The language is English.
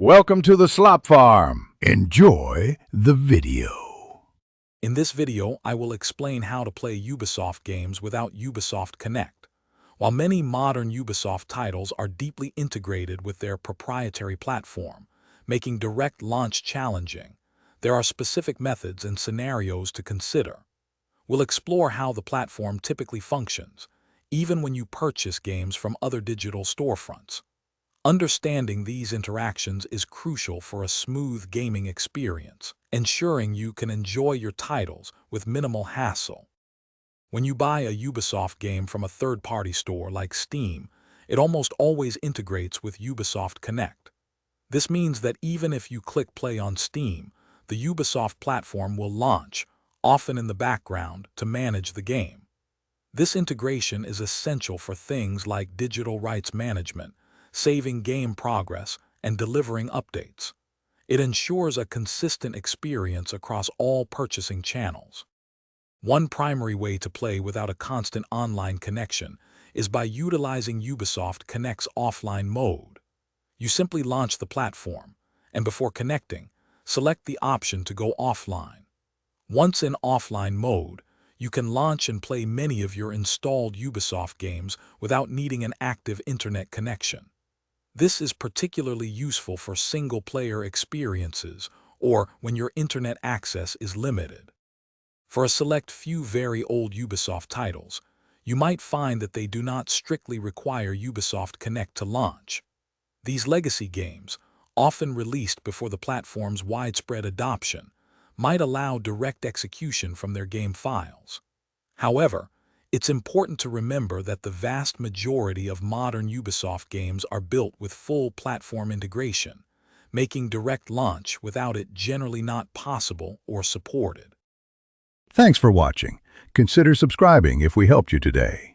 Welcome to the Slop Farm. Enjoy the video. In this video, I will explain how to play Ubisoft games without Ubisoft Connect. While many modern Ubisoft titles are deeply integrated with their proprietary platform, making direct launch challenging, there are specific methods and scenarios to consider. We'll explore how the platform typically functions, even when you purchase games from other digital storefronts. Understanding these interactions is crucial for a smooth gaming experience, ensuring you can enjoy your titles with minimal hassle. When you buy a Ubisoft game from a third-party store like Steam, it almost always integrates with Ubisoft Connect. This means that even if you click play on Steam, the Ubisoft platform will launch, often in the background, to manage the game. This integration is essential for things like digital rights management, saving game progress, and delivering updates. It ensures a consistent experience across all purchasing channels. One primary way to play without a constant online connection is by utilizing Ubisoft Connect's offline mode. You simply launch the platform, and before connecting, select the option to go offline. Once in offline mode, you can launch and play many of your installed Ubisoft games without needing an active internet connection. This is particularly useful for single-player experiences or when your internet access is limited. For a select few very old Ubisoft titles, you might find that they do not strictly require Ubisoft Connect to launch. These legacy games, often released before the platform's widespread adoption, might allow direct execution from their game files. However, it's important to remember that the vast majority of modern Ubisoft games are built with full platform integration, making direct launch without it generally not possible or supported. Thanks for watching. Consider subscribing if we helped you today.